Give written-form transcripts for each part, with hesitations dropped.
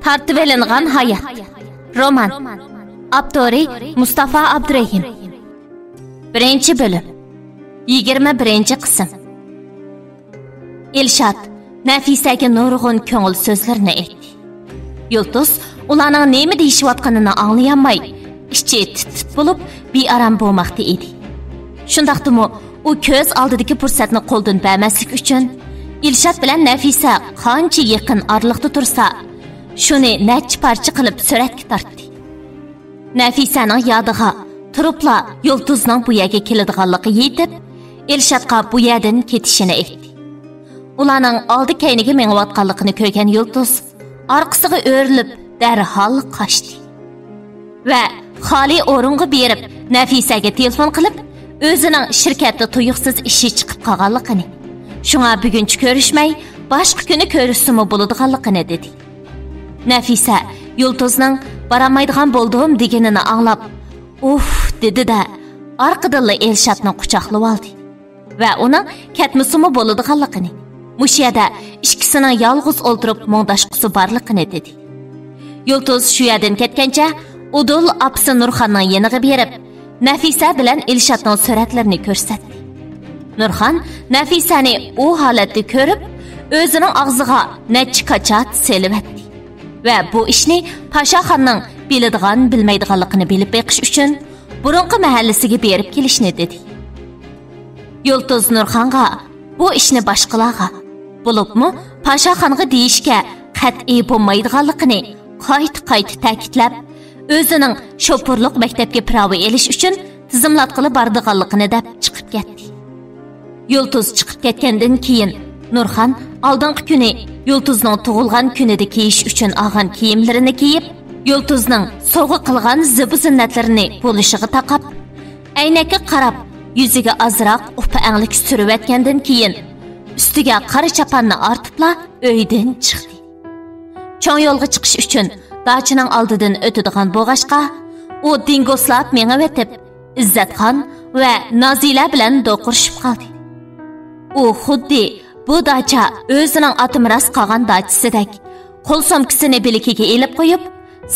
Tartivelingan hayat. Roman. Abdori Mustafa Abdurahim. 1. bölüm. 21. qism. Elshad Nafisaga nurg'un ko'ngil so'zlarini aytdi. Yulduz ularning nima deyishayotganini anglayolmay, ichi tit bo'lib, bearam bo'lmoqda edi. Shundaqdimi, u ko'z oldidagi fursatni qo'ldan bermaslik uchun Elshad bilan Nafisa qancha yaqin oraliqda tursa, shuni necha parcha qilib suratga tortdi. Nafisaning yodiga turibla Yulduzning bu yerga keladiganligi yetib, Elshadga bu yerdan ketishini aytdi. Ularning oldi kayniga mengayotganligini ko'rgan Yulduz orqasiga o'rilib darhol qochdi. Va xoli o'ringa berib Nafisaga telefon qilib, o'zining shirkatda tuyuqsiz ishi chiqib qolganligini, shunga bugunchi ko'rishmay, boshqa kuni ko'rishsimi bo'ladiganligini dedi. Nafisa Yulduzning baramaydigan bo'ldim deganini anglab, "Uf" dedi-da, orqadan Elshadni quchoqlab oldi va uning ketmasimi bo'ladiganligini, mushiyada ikkisining yolg'iz o'ltirib mo'ngdashqusi borligini dedi. Yulduz shu yerdan ketgancha, Udul apsi Nurxonning yeniga berib, Nafisa bilan Elshadning suratlarini ko'rsatdi. Nurxon Nafisani u holatda ko'rib, o'zining og'ziga necha qachat selibdi va bu ishni Pashaxonning biladigan bilmaydiganligini bilib beqish uchun burunqi mahallasiga berib kelishni dedi. Yulduz Nurxonga bu ishni boshqalarga, bo'libmi Pashaxonga deyishga qat'iy bo'lmaydiganligini qayta ta'kidlab, o'zining shopurlik maktabga pravo elish uchun tizimlatqili bordiganligini deb chiqib ketdi. Yulduz chiqib ketgandan keyin Nurxon oldingi kuni Yulduzning tug'ilgan kunida kiyish uchun olgan kiyimlarini kiyib, Yulduzning sovg'a qilgan zibu-zinnatlarini bo'lishiga taqab, aynakka qarab, yuziga azroq upa-anglik surib o'tgandan keyin ustiga qora chaponni ortibla uydan chiqdi. Cho'ng yo'lga chiqish uchun dachining oldidan o'tadigan bo'g'ashqa, u dingoslab mengib o'tib, Izzatxon va Nozila bilan do'qurishib qoldi. U xuddi bu dacha o'zining atimiras qolgan dachisidek, qo'l somkisini bilikiga elib qo'yib,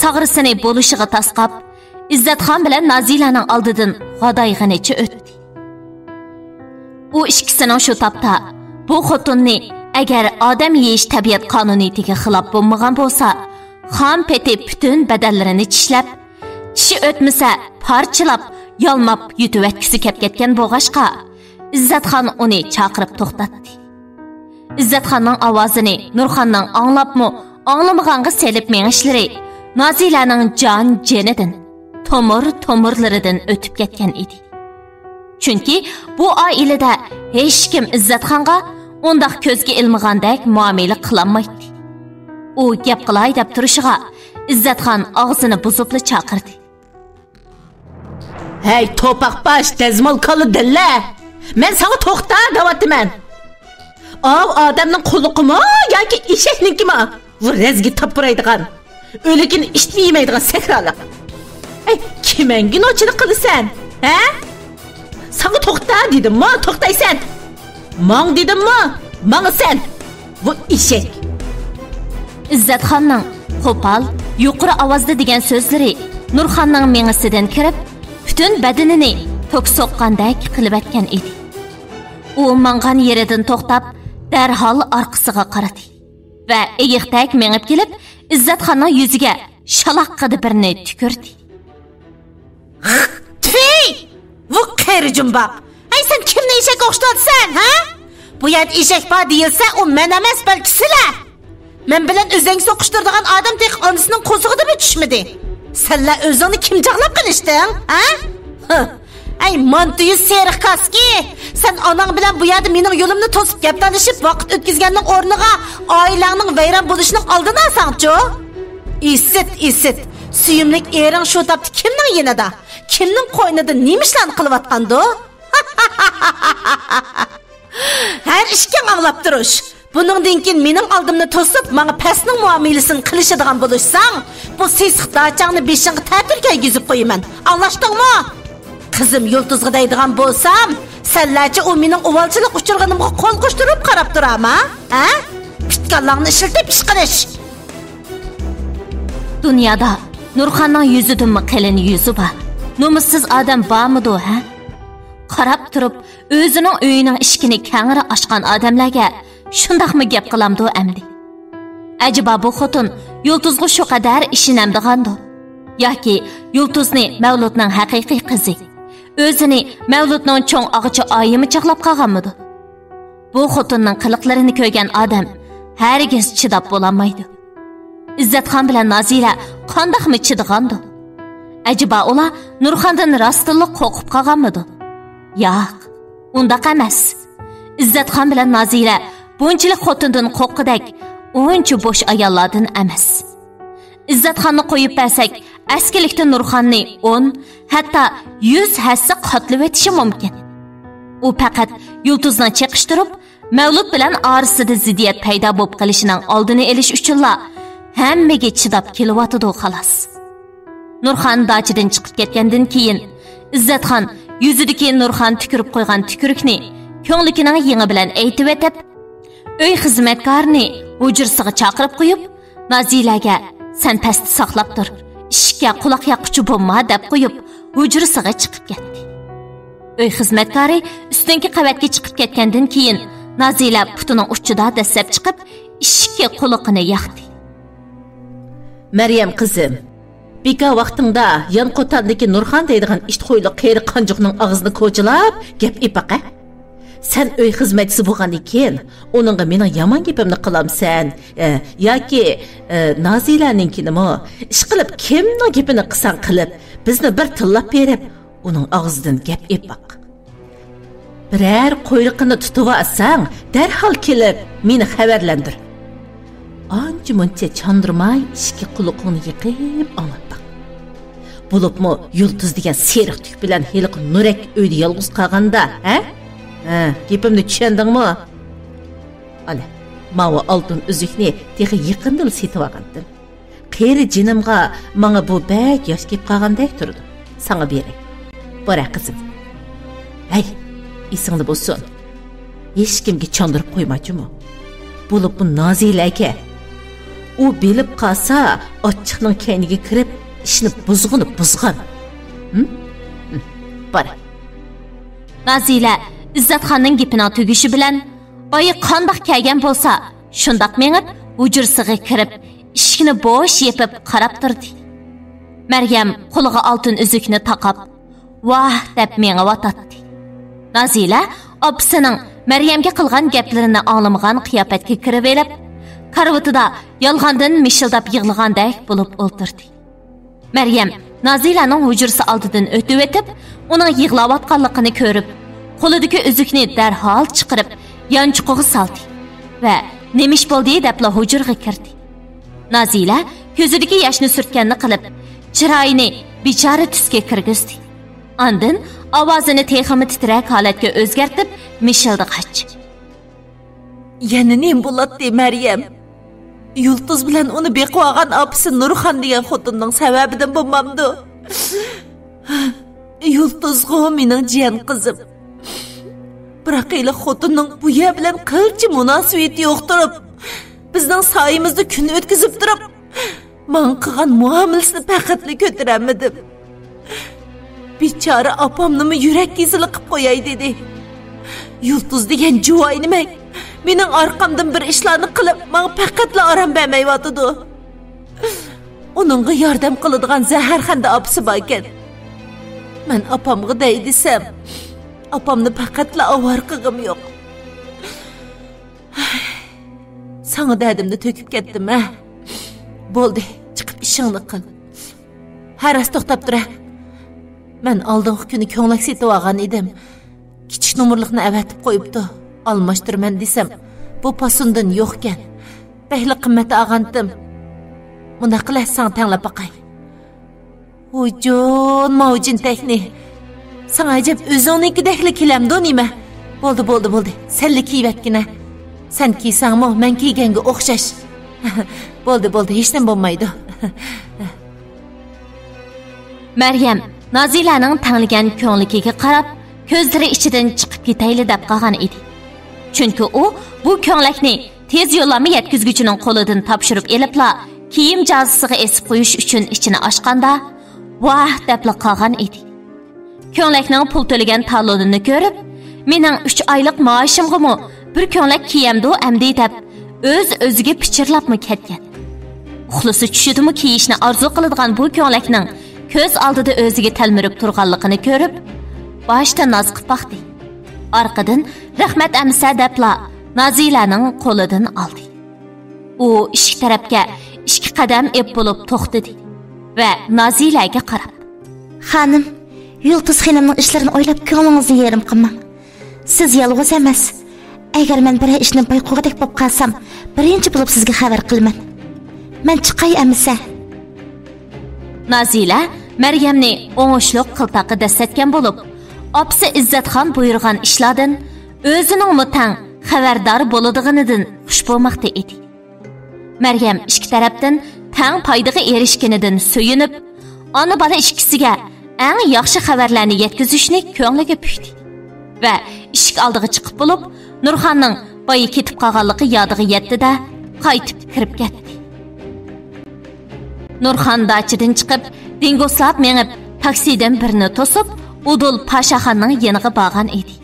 sag'risini bo'lishiga tasqab, Izzatxon bilan Nozilaning oldidan g'odayg'inicha o'tdi. U ikkisining shu topda bu xotinni agar odam yeyish tabiat qonuniyatiga xilof bo'lmagan bo'lsa, xom peti butun badallarini tishlab, tishi o'tmasa parchalab, yalmab yutib o'tkisi kelib ketgan bo'g'ashqa, Izzatxon uni chaqirib to'xtatdi. Izzatxonning ovozini Nurxonning anglabmi, anglamaganga selib mengishlari Nozilaning jon-jenidan, tomir-tomirlaridan o'tib ketgan edi. Chunki bu oilada hech kim Izzatxonga undaq ko'zga ilmagandek muomala qilolmaydi. U gap qilay deb turishiga Izzatxon og'zini buzibli chaqirdi. "Hey to'paqbash, dazmol qoli dilla. Men sana to'xta deyapman. Odamning qo'liqimi yoki eshaknikimi? Bu rezgi tapuraydigan, o'likin ishlaymaydigan sakraliq. Ey, kimangin ochiliq qilasan? Ha? Sana to'xta dedim-mi? To'xtaysan. Mang dedim-mi? Mangsan. Bu eshak." Izzatxonning qo'pol, yuqori ovozda degan so'zlari Nurxonning mengisidan kirib, butun badanini tok soqqandek qilib atgan edi. U mangan yeridan to'xtab, darhol orqasiga qaradi va eyiqdak mengib kelib, Izzatxonning yuziga shaloqqida birni tukurdi. "Tfi! Bu qirjimboq. Ay sen kimni eshak o'xshatsan, ha? Bu yer eshak bor deyilsa, u men emas, balki sizlar. Men bilan o'zing so'qishtiradigan odam tek onasining qo'zig'ida tushmadi. Senlar o'zingni kim jag'lab qilishding, ha? Ay mantiyu seriq kaski. Sen onang bilan bu yerda mening yo'limni to'sib gap talashib vaqt o'tkazganning o'rniga oilangning vayron bo'lishini oldini olsang-chi? Isit. Suyimlik ering shu topda kimning yanida? Kimning qo'ynida nima ishlarni qilyotgandi? Har ishga anglab turish. Buningdan keyin mening oldimni to'sib, menga pasning muomalasini qilishadigan bo'lsang, bu sesiq dachangni beshingga ta'til kaygizib qo'yaman. Anlashdingmi? Qizim Yulduzga deydigan bo'lsam, senlarcha u mening uvalchilik uchirganimga qo'l qo'shtirib qarab turama, ha? Pitkallarni ishiltib ish qilish. Dünyada Nurxonning yuzidanmi qalin yuzi bor? Nomussiz odam bormidi, ha? Qarab turib, o'zining uyining eshigini kengri ochgan odamlarga shundaqmi gap qilamdi amdi? Acaba bu xotin Yulduzga shu qadar ishinamdigandi? Yoki Yulduzni Mavludning haqiqiy qizi, o'zini Mavludning cho'ng og'ichi oyimi chaqlab qolganmidi? Bu xotinning qiliqlarini ko'rgan odam hargiz chidab bo'lolmaydi. İzzatxon bilan Nazira qandoqmi chidigandi? Acaba ular Nurxondan rostliq qo'rqib qolganmidi? Yo'q, undaq emas. İzzatxon bilan Nazira bunchalik xotindan qo'rqqidek, o'ncha bo'sh ayollardan emas. İzzatxonni qo'yib bersak, askilikda Nurxonni 10, hatto 100 hassa qotlib o'tishi mumkin. U faqat Yulduzdan chiqishtirib, Mavlud bilan orasida ziddiyat paydo bo'lib qolishining oldini olish uchunla hammaga chidab kelyotdi xolos. Nurxon dachidan chiqib ketgandan keyin İzzatxon yuzidagi Nurxon tukirib qo'ygan tukurukni ko'nglikining yengi bilan aytib o'tib, uy xizmatkorini hujrasiga chaqirib qo'yib, Nazilaga "Sen pastda saqlab tur, ishga quloq yoqquchi bo'lma" deb qo'yib, hujrasiga chiqib ketdi. Uy xizmatkori ustungi qavatga chiqib ketgandan keyin Nazila putining uchida dastlab chiqib, ishga quloqini yoqdi. Maryam qizim, beka vaqtingda yan qotandagi Nurxon deydigan ishtxo'yli qeri qanjiqning og'zini ko'chilab, gap epaqa. Sen uy xizmatchisi bo'lgandan keyin uningga mening yomon gapimni qilamsan yoki Nazilaninkini ish qilib kimning gapini qilsan qilib, bizni bir tillab berib, uning og'zidan gap epoq. Biror qo'yliqini tutib olsang, darhol kelib meni xabarlantir. Ancha muncha chandırmay ishga quloqini yiqib anlatdi. Bo'libmi Yulduz degan seriq tuk bilan heliq Nurak uyda yolg'iz qolganda, ha? Gapimni tushundingmi? Ana, mava oltin uzukni texi yaqindan setib olgandim. Qeri jinimga menga bu bak yosh kelib qolgandek turdi. Sana beray. Bora qizim. Hay, esingda bo'lsin. Hech kimga chandırib qo'ymachimu. Bo'lib bu Nazilaga u bilib qolsa, ochiqning kayniga kirib, ishni buzg'an. Bora. Nazila İzzatxonning gapining tugishi bilan oyi qandoq kelgan bo'lsa, shundoq mengib hujrasiga kirib, ishkini bo'sh yepib qarab turdi. Maryam qo'liga oltin uzukni taqab, "Vah" deb mengayotdi. Nazila opasining Maryamga qilgan gaplarini anglamagan qiyofatga kirib elib, karvatida yolg'ondan mishildab yig'lagandek bo'lib o'ltirdi. Maryam Nazilaning hujrasi oldidan o'tib o'tib, uning yig'layotganligini ko'rib, qo'lidagi uzukni darhol chiqarib, yanchiqqa soldi va "Nemish bo'ldi?" deb hujraga kirdi. Nazila ko'zidagi yoshni surtganini qilib, chiroyini bechora tusga kirgizdi. Ondan ovozini texmi titrak holatga o'zgartib, mishildi qach. "Yana nim bo'ladi, Maryam? Yulduz bilan uni beqib olgan opasi Nurxon degan xotinning sababidan bo'lmamdi. Yulduzga mening jiyan qizim. Biroq ila xotinning bu yer bilan qilchi munosabati yo'q turib, bizning soyimizda kun o'tkazib turib, men qilgan muomalasini faqatli ko'taramadim. Bechora opamni yurak kesili qilib qo'yay dedi. Yulduz degan juvoy nima? Mening orqamdan bir ishlarni qilib, menga faqatli orom bermayotdi. Uningga yordam qiladigan zaharxanda opasi bor ekan. Men opamga dey desam, opamni faqatli avvar qilg'im yo'q. Sana dardimni to'kib ketdim, ha? Bo'ldi, chiqib ishingni qil. Haras to'xtab tur. Men oldingi kuni ko'nglak setib olgan edim. Kichik nomerlikni avatib qo'yibdi. Almashtirman desam, bu pasundan yo'q ekan. Behli qimmat olgandim. Bunda qilasan tanlab boqay. Hujun, mavjin texni. Sana ajab o'zingnikidekli kelamdi nima? Bo'ldi. Senli kiyvatgina. Sen kiysangmi, men kiyganga o'xshash. Bo'ldi, hech nima bo'lmaydi. Maryam Nazilaning tanlagan ko'ngligiga qarab, ko'zlari ichidan chiqib ketayli deb qolgan edi. Chunki u bu ko'nglakni tez yo'llanma yetkazguchining qo'lidan topshirib elibla kiyim jazısıga esib qo'yish uchun ichini ochganda, vah debla qolgan edi. Ko'nglakning pul to'lagan talonini ko'rib, mening 3 oylik maoshimgami bir ko'nglak kiyamdi amdi deb o'ziga pichirlabmi ketgan. Uxlisi tushidimi kiyishni arzu qiladigan bu ko'nglakning ko'z oldida o'ziga talmirib turganligini ko'rib, boshda noz qilib baqdi. Orqadan rahmat amsa debla Nazilaning qo'lidan oldi. U eshik tarafga 2 qadam ep bo'lib to'xtadi va Nazilaga qarab: "Xonim, Yulduz xonimning ishlarini o'ylab ko'nglingizni yerim qilmang. Siz yolg'iz emas. Agar men bir ishni bayqo'g'idek bo'lib qolsam, birinchi bo'lib sizga xabar qilaman. Men chiqay amsa." Nazila Maryamni o'ngishliq qiltaqi dastatgan bo'lib, opsi Izzatxon buyurgan ishlardan o'zining mutang xabardor bo'ladiganidan xush bo'lmoqda edi. Maryam ikki tarafdan tang foydaga erishganidan suyunib, ona bola ikkisiga eng yaxshi xabarlarni yetkazishni ko'ngliga pishdi va eshik oldiga chiqib bo'lib, Nurxonning boyi ketib qolganligi yodiga yetdi-da, qaytib kirib ketdi. Nurxon dachidan chiqib, dingoslab menib, taksidan birini to'sib, Udul Pashaxonning yoniga borgan edi.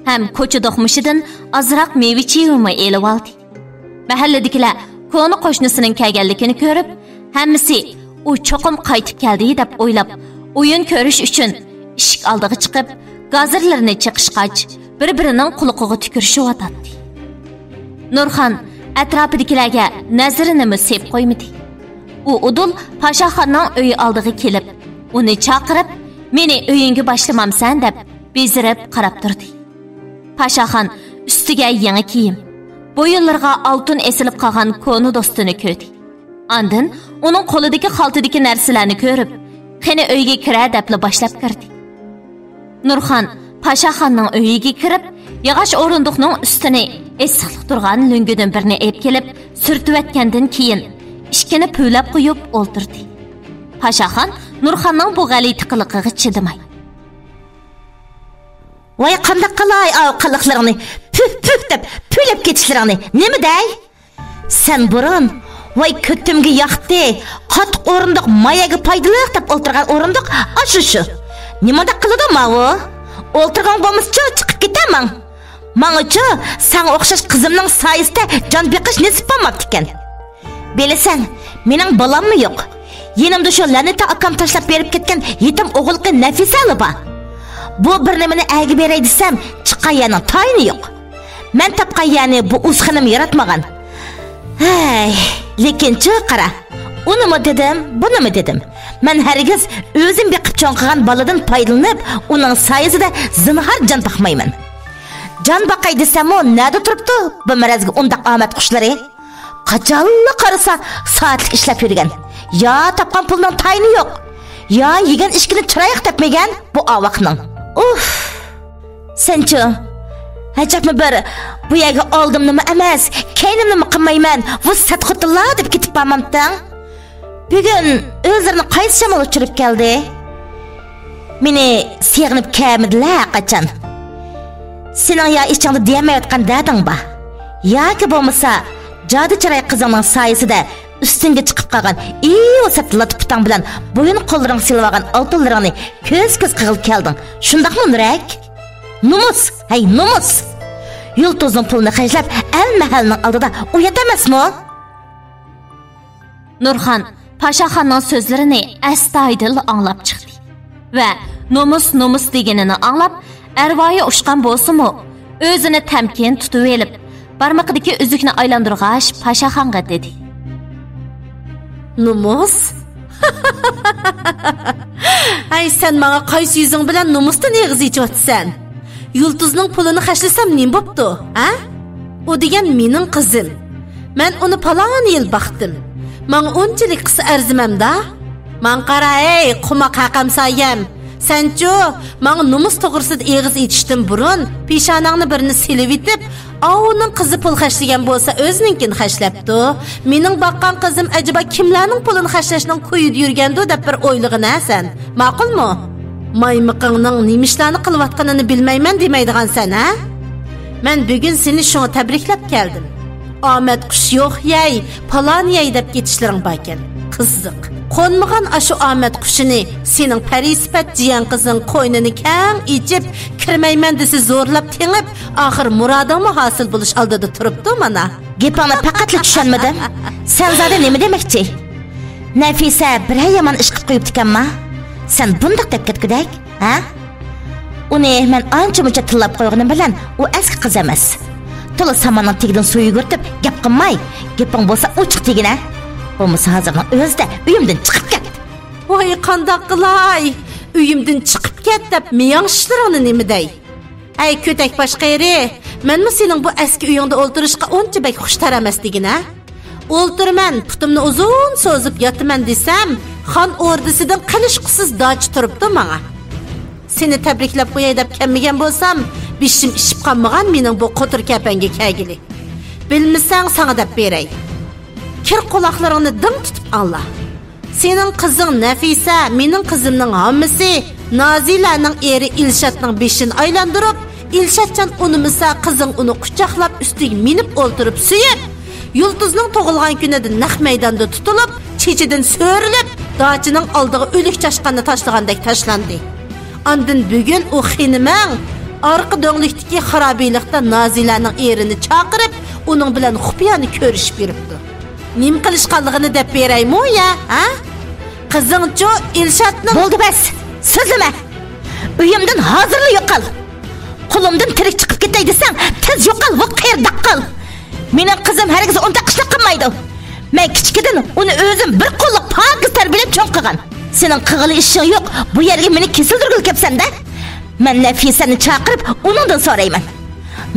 Ham ko'cha do'qmishidan azroq meva-chevimi elib oldi. Mahalladagilar ko'ni qo'shnisining kelganligini ko'rib, hammasi u cho'qim qaytib keldi deb o'ylab, o'yin ko'rish uchun eshik oldiga chiqib, gazirlarini chiqishqach, bir-birining quloqiga tukirishyotdi. Nurxon atrofidagilarga nazarini sep qo'ymadi. U Udul Pashaxonning uyi oldiga kelib, uni chaqirib, "Meni uyingga boshlamamsan" deb bezirib qarab turdi. Pashaxon ustiga yangi kiyim, bo'yinlarga oltin esilib qolgan ko'ni do'stini ko'rdi. Ondan uning qo'lidagi xaltadagi narsalarni ko'rib, "Qani uyga kira" deb boshlab kirdi. Nurxon Pashaxonning uyiga kirib, yog'och o'rindiqning ustini esiqlik turgan lungidan birini olib kelib, surtib keyin ishkini pulab qo'yib o'ltirdi. Pashaxon Nurxonning bu g'alati qiliqiga chidamay: "Voy qanday qilay qiliqlaringni, puf deb pulab ketishlaringni, nima dey? Sen burun voy ko'timga yoqdi, qattiq o'rindiq mayaga foydali deb o'ltirgan o'rindiq shu. Nimada qiladi ma'u? O'ltirgan bo'lmasa chiqib ketaman. Menga-chi sen o'xshash qizimning sayisida jon beqish nasib bo'lmabdi ekan. Bilasan, mening bolammi yo'q. Yenimda shu laneta akam tashlab berib ketgan yetim o'g'ilqi Nafisa liba. Bu bir nimani agi beray desam, chiqqayaning tayini yo'q. Men topqayani bu o'zxinim yaratmagan. Hey, lekin-chi qara. Unimi dedim, bunimi dedim. Men hargiz o'zim beqib cho'nqigan boladan foydalanib, uning sayisida zinhar jon baqmayman. Jon baqay desam-o, nada turibdi? Bu marazga undaq omad qushlari. Qachonli qarasa soatlik ishlab yurgan. Ya topgan pulning tayini yo'q. Ya yegan ishkini chiroyq topmagan bu avaqning. Uf. Senchi hajabmi bir bu yerga oldim nima emas, keynimni qilmayman. Bu satxutilla deb ketib bormamdan. Bugun o'zlarini qaysi shamol uchirib keldi? Meni seg'inib kelmadilar qachon. Sening ya ishingni demayotgan dading-ba. Yoki bo'lmasa Jadi chiray qizingning sayisida ustinga chiqib qolgan o'sat latiptang bilan bo'yin qo'llaring silvagan oltinlaringni ko'z-ko'z qilib kelding. Shundaqmi Nurak? Numus, hey numus. Yulduzning pulini xajlab al-mahalning oldida uyat emasmi? Nurxon Pashaxonning so'zlarini astoydil anglab chiqdi va numus deganini anglab, arvoyi ushqan bo'lsa-mu, o'zini tamkin tutib elib, barmoqdagi uzukni aylantirg'ach Pashaxonga dedi: "Numus? Ay sen menga qaysi yuzing bilan numusdan eg'iz ichyapsan? Yulduzning pulini xashlasam nim bo'pti, ha? U degan mening qizim. Men uni palon yil baxtim. Men unchalik qis arzimamda. Men qara ey qumoq haqamsayam. Senchu, men numus to'g'risida eg'iz etishdim burun, peshonangni birini silib etib, Onun qizi pul xashlagan bo'lsa, o'zininkini xashlabdi. Mening baqqan qizim acaba kimlarning pulini xashlashning qo'yib yurgandi deb bir o'ylig'ini sen. Ma'qulmi? Maymiqingning nimishlarni qilayotganini bilmayman demaydigan sen, ha? Men bugun seni shunga tabriklab keldim. omad qush yo'q yey, palon yey deb ketishlaring bor ekan. Qiziq. Qo'nmagan ashu omad qushini sening parisifat jiyan qizing qo'ynini kang ichib, kirmayman desa zo'rlab tengib, oxir murodingmi hosil bo'lish oldida turibdi mana. Gapingni faqatla tushunmadim. Sen zada nima demoqchi? Nafisa bir yomon ish qilib qo'yibdi-kanmi? Sen bundoq deb ketgudak, ha? Uni men ancha-muncha tillab qo'yganim bilan u eski qiz emas. To'la samonning tegidan suv yugurtib, gap qilmay, gaping bo'lsa ochiq tegina. Bo'lmasa hozirning o'zida uyimdan chiqib ket. Voy qandoq qilay? Uyimdan chiqib ket deb miyang'ishlaringni nima dey? Ay kötek boshqayri, menmi sening bu eski uyingda o'ltirishga uncha bek xush taramasligini? O'ltirman, putimni uzun so'zib yotaman desam, xon o'rdisidan qilishqisiz doj turibdi menga. Seni tabriklab qo'yay deb kelmagan bo'lsam, bishim ishib qolmagan mening bu qo'tir kapanga kelgili. Bilmasang sana deb beray. Kir quloqlaringni dim tutib anla. Sening qizing Nafisa, mening qizimning hammasi Nozilaning eri Ilshatning beshini aylantirib, Ilshatchan unimisa qizing uni quchoqlab ustiga minib o'ltirib suyib, Yulduzning tug'ilgan kunida naq maydonda tutilib, chechidan so'rilib, dochining oldiga o'lik chashqanni tashlagandek tashlandi. Ondan bugun u xinimang orqa do'nglikdagi xarobiylikda Nozilaning erini chaqirib, uning bilan xufiyani ko'rishib beribdi. Nim qilishqanligini deb beraymi ya, ha? Qizingchi Ilshatning Bo'ldi bas. So'zlama. Uyimdan hozirla yo'qol. Qo'limdan tirik chiqib ketay desam, tez yo'qol, va qayerda qol. Mening qizim hargiz unda qishloq qilmaydi. Men kichkidan uni o'zim bir qo'llab pokiz tarbiyalab cho'ng qilgan. Sening qig'ili ishing yo'q. Bu yerga meni kesildirgil kelsan-da. Men Nafisani chaqirib, uningdan so'rayman.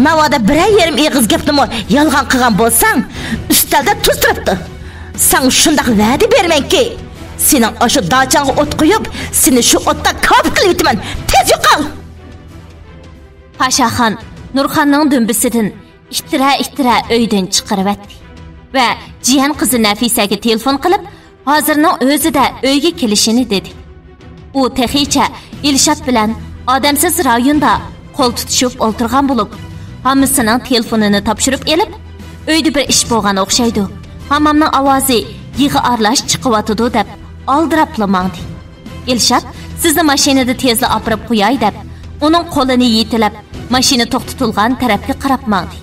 Navoda biray yerim eg'iz gapnimi yolg'on qilgan bo'lsang, ustalda tuz turibdi. Sen shundoq va'da bermanki, sening o'sha dachangga o't qo'yib, seni shu o'tda kop qilib yutaman. Tez yo'qol. Pashaxon Nurxonning dumbisidan ittira uydan chiqaribdi va jiyan qizi Nafisaga telefon qilib, hozirning o'zida uyga kelishini dedi. U texicha Ilshat bilan odamsiz rayonda qo'l tutishib o'ltirgan bo'lib, hammasining telefonini topshirib elib, uyda bir ish bo'lgan o'xshaydi. Hammamning ovozi yig'i arlash chiqyotidi deb oldiraplamandi. Ilshat sizni mashinada tezla olib qo'yay deb, uning qo'lini yetilab, mashina to'xtatilgan tarafga qarab mandi.